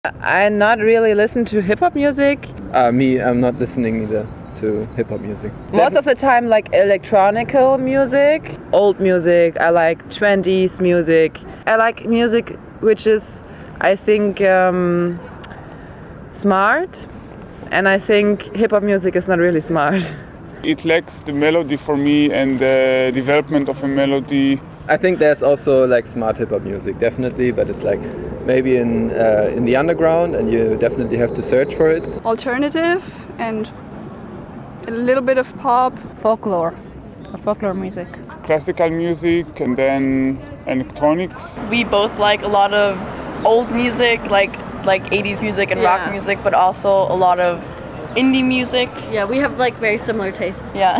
I not really listen to hip-hop music. I'm not listening either to hip-hop music. Most of the time like electronical music, old music. I like 20s music. I like music which is, I think, smart, and I think hip-hop music is not really smart. It lacks the melody for me and the development of a melody. I think there's also like smart hip-hop music, definitely, but it's like maybe in the underground, and you definitely have to search for it. Alternative and a little bit of pop. Folklore music. Classical music and then electronics. We both like a lot of old music, like 80s music and rock music, but also a lot of indie music. Yeah, we have like very similar tastes. Yeah.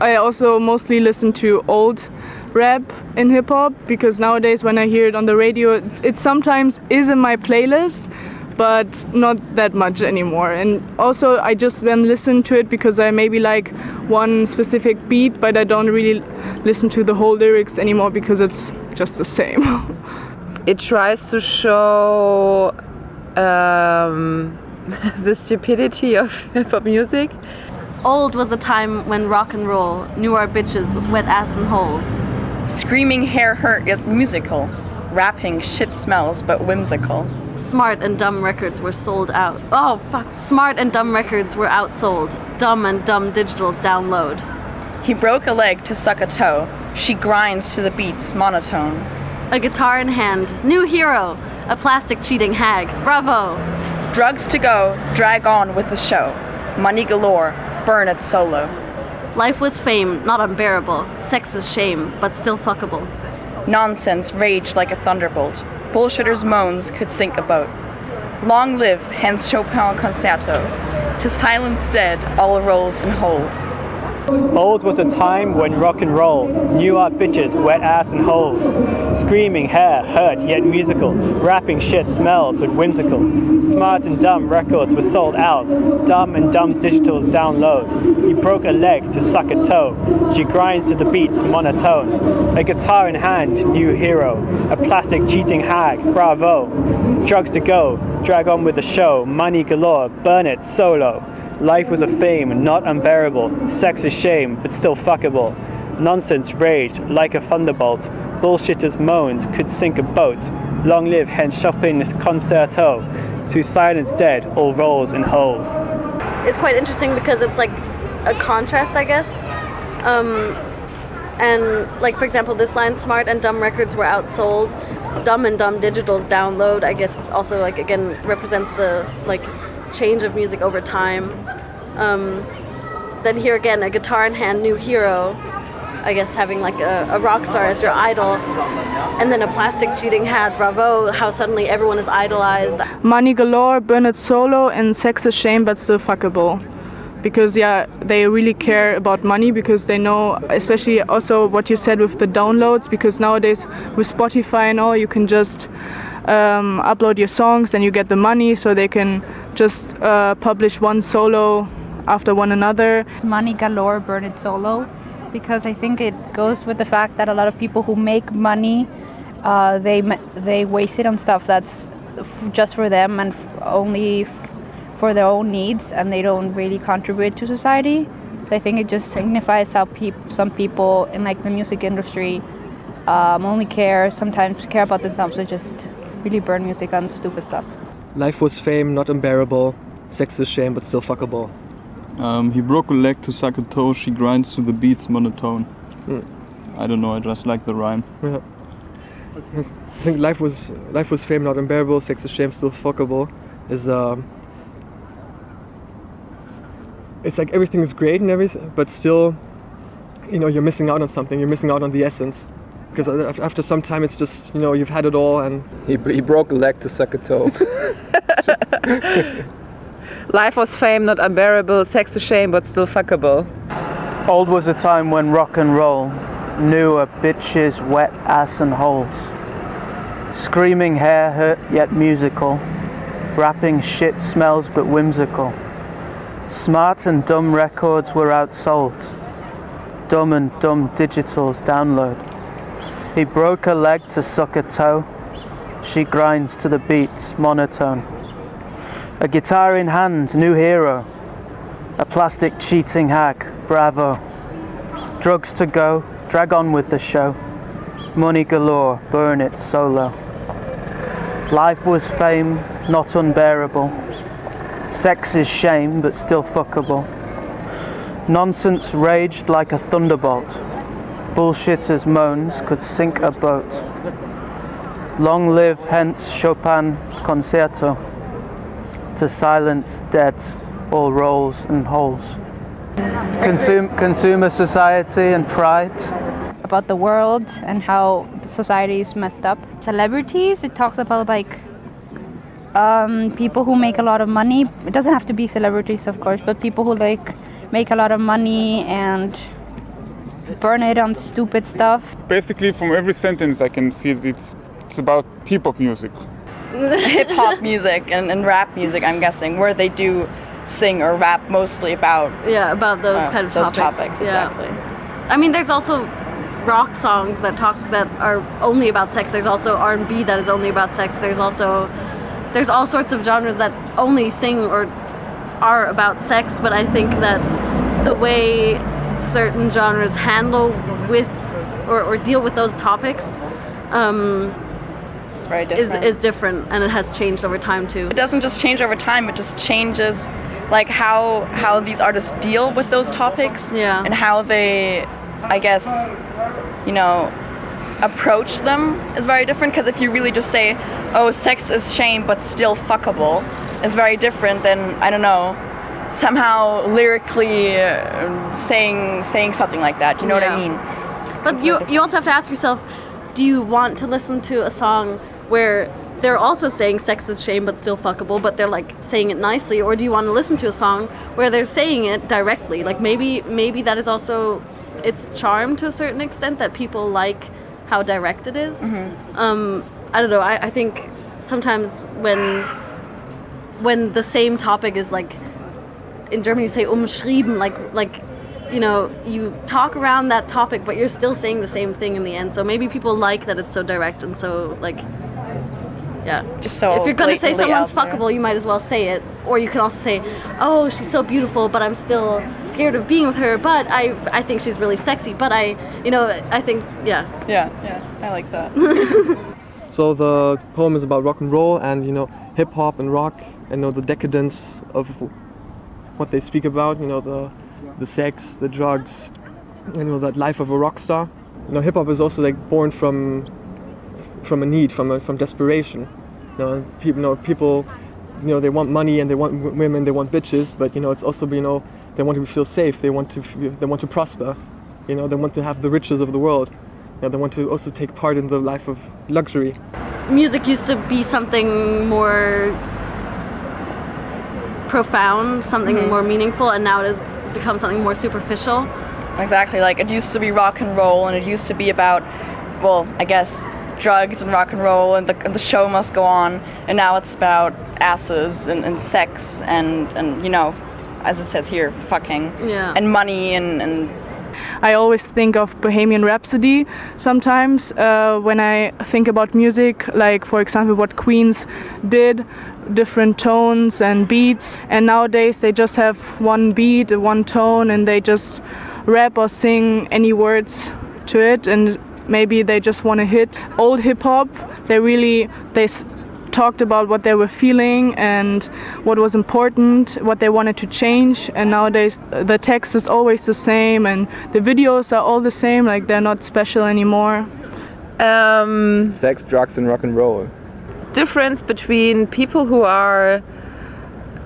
I also mostly listen to old rap in hip hop, because nowadays when I hear it on the radio, it sometimes is in my playlist, but not that much anymore. And also I just then listen to it because I maybe like one specific beat, but I don't really listen to the whole lyrics anymore because it's just the same. It tries to show the stupidity of hip-hop music. Old was a time when rock and roll knew our bitches wet ass and holes. Screaming hair hurt yet musical. Rapping shit smells but whimsical. Smart and dumb records were sold out. Oh fuck. Smart and dumb records were outsold. Dumb and dumb digitals download. He broke a leg to suck a toe. She grinds to the beats monotone. A guitar in hand, new hero. A plastic cheating hag, bravo. Drugs to go, drag on with the show. Money galore, burn it solo. Life was fame, not unbearable. Sex is shame, but still fuckable. Nonsense raged like a thunderbolt. Bullshitters' moans could sink a boat. Long live hence Chopin concerto. To silence dead all rolls and holes. Old was a time when rock and roll knew our bitches wet ass and holes. Screaming hair hurt yet musical. Rapping shit smells but whimsical. Smart and dumb records were sold out. Dumb and dumb digitals download. He broke a leg to suck a toe. She grinds to the beats monotone. A guitar in hand, new hero. A plastic cheating hag, bravo. Drugs to go, drag on with the show. Money galore, burn it solo. Life was a fame, not unbearable. Sex is shame, but still fuckable. Nonsense raged like a thunderbolt. Bullshitters' moans could sink a boat. Long live hence Chopin's concerto. To silence dead all rolls and holes. It's quite interesting because it's like a contrast, I guess. And like, for example, this line, smart and dumb records were outsold. Dumb and dumb digitals download, I guess also like again represents the like change of music over time. Then here again, a guitar in hand, new hero, I guess having like a rock star as your idol, and then a plastic cheating hat, bravo, how suddenly everyone is idolized. Money galore, burn it solo, and sex is shame but still fuckable. Because they really care about money, because they know, especially also what you said with the downloads, because nowadays with Spotify and all, you can just upload your songs and you get the money, so they can just publish one solo after one another. Money galore, burn it solo, because I think it goes with the fact that a lot of people who make money, they waste it on stuff that's just for them and only for their own needs, and they don't really contribute to society. So I think it just signifies how some people in like the music industry only sometimes care about themselves, so just really burn music on stupid stuff. Life was fame, not unbearable. Sex is shame, but still fuckable. He broke a leg to suck a toe. She grinds to the beats monotone. I don't know. I just like the rhyme. Yeah. I think life was fame, not unbearable. Sex is shame, still fuckable. It's like everything is great and everything, but still, you're missing out on something. You're missing out on the essence. Because after some time, it's just, you've had it all, and He broke a leg to suck a toe. Life was fame, not unbearable. Sex is shame, but still fuckable. Old was a time when rock and roll knew a bitch's wet ass and holes. Screaming hair hurt yet musical. Rapping shit smells but whimsical. Smart and dumb records were outsold. Dumb and dumb digitals download. He broke a leg to suck a toe. she grinds to the beats, monotone. A guitar in hand, new hero. A plastic cheating hag, bravo. Drugs to go, drag on with the show. Money galore, burn it solo. Life was fame, not unbearable. Sex is shame, but still fuckable. Nonsense raged like a thunderbolt. Bullshitters' moans could sink a boat. Long live hence Chopin concerto. To silence dead all roles and holes. Consumer society and pride. About the world and how the society is messed up. Celebrities, it talks about like people who make a lot of money. It doesn't have to be celebrities, of course, but people who like make a lot of money and burn it on stupid stuff. Basically, from every sentence, I can see that it's about hip-hop music. Hip-hop music and rap music, I'm guessing, where they do sing or rap mostly about those kind of topics. Exactly. I mean, there's also rock songs that are only about sex. There's also R&B that is only about sex. There's all sorts of genres that only sing or are about sex. But I think that the way certain genres handle with or deal with those topics it's very different. Is different, and it has changed over time too. It doesn't just change over time, it just changes like how these artists deal with those topics and how they, I guess, approach them is very different. Because if you really just say, oh, sex is shame but still fuckable, is very different than, I don't know, somehow lyrically saying something like that. You know what I mean? But you also have to ask yourself, do you want to listen to a song where they're also saying sex is shame but still fuckable, but they're like saying it nicely? Or do you want to listen to a song where they're saying it directly? Like maybe that is also its charm to a certain extent, that people like how direct it is. I don't know, I think sometimes when the same topic is like, in German you say umschrieben, like you talk around that topic, but you're still saying the same thing in the end. So maybe people like that it's so direct and so like, just so if you're gonna say someone's out there. fuckable, you might as well say it. Or you can also say, oh, she's so beautiful, but I'm still scared of being with her, but I think she's really sexy, but I think, I like that. So the poem is about rock and roll and hip hop and rock, and the decadence of what they speak about, the sex, the drugs, that life of a rock star. Hip hop is also like born from a need, from desperation. People, they want money and they want women, they want bitches, but it's also they want to feel safe, they want to prosper, they want to have the riches of the world. They want to also take part in the life of luxury. Music used to be something more profound, something more meaningful, and now it has become something more superficial. Exactly, like it used to be rock and roll, and it used to be about, well, I guess, drugs and rock and roll, and the show must go on, and now it's about asses and sex and as it says here, fucking and money and I always think of Bohemian Rhapsody sometimes when I think about music, like for example what Queens did, different tones and beats, and nowadays they just have one beat, one tone, and they just rap or sing any words to it, and maybe they just want to hit. Old hip-hop, they talked about what they were feeling and what was important, what they wanted to change, and nowadays the text is always the same and the videos are all the same, like they're not special anymore. Sex, drugs and rock and roll. Difference between people who are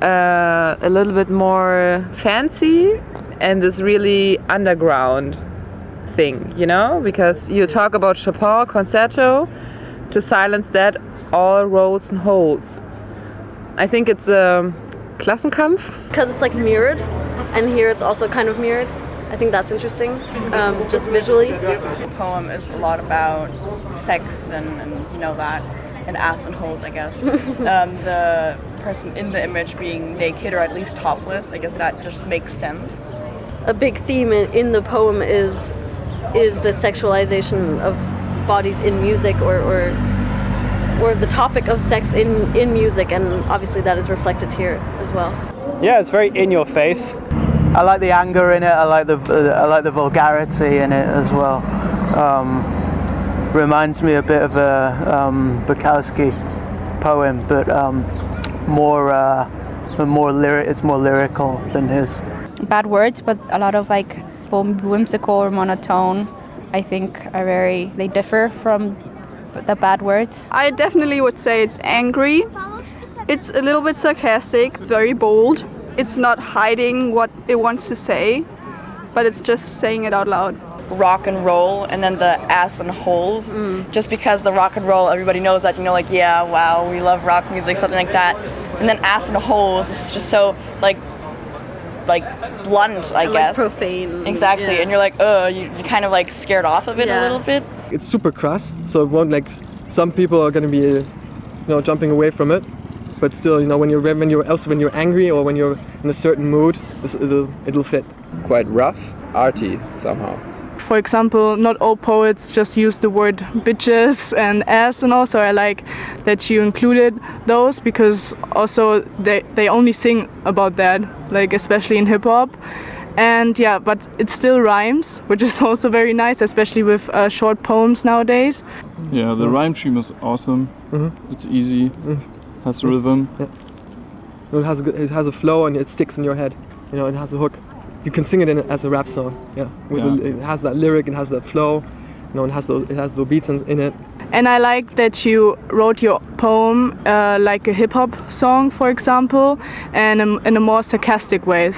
a little bit more fancy and this really underground thing, because you talk about Chopin concerto, to silence that all roads and holes. I think it's a Klassenkampf. Because it's like mirrored, and here it's also kind of mirrored. I think that's interesting, just visually. The poem is a lot about sex and that, and ass and holes, I guess. The person in the image being naked or at least topless, I guess that just makes sense. A big theme in the poem is the sexualization of bodies in music, or or the topic of sex in music, and obviously that is reflected here as well. Yeah, it's very in your face. I like the anger in it. I like the vulgarity in it as well. Reminds me a bit of a Bukowski poem, but it's more lyrical than his. Bad words, but a lot of like whimsical or monotone, I think they differ from the bad words. I definitely would say it's angry. It's a little bit sarcastic, very bold. It's not hiding what it wants to say, but it's just saying it out loud. Rock and roll, and then the ass and holes. Just because the rock and roll, everybody knows that, like, yeah, wow, we love rock music, something like that. And then ass and holes is just so like blunt, I guess. Like profane. Exactly, yeah. And you're like, you're kind of like scared off of it a little bit. It's super crass, so it won't some people are going to be, jumping away from it. But still, when you're angry or when you're in a certain mood, it'll fit. Quite rough, arty somehow. For example, not all poets just use the word bitches and ass and all, so I like that you included those, because also they only sing about that, like especially in hip hop. And yeah, but it still rhymes, which is also very nice, especially with short poems nowadays. Yeah, the rhyme scheme is awesome. It's easy, has rhythm. Yeah. It has a flow and it sticks in your head. It has a hook. You can sing it as a rap song. Yeah, it has that lyric, it has that flow. It has the beats in it. And I like that you wrote your poem like a hip hop song, for example, and in a more sarcastic way.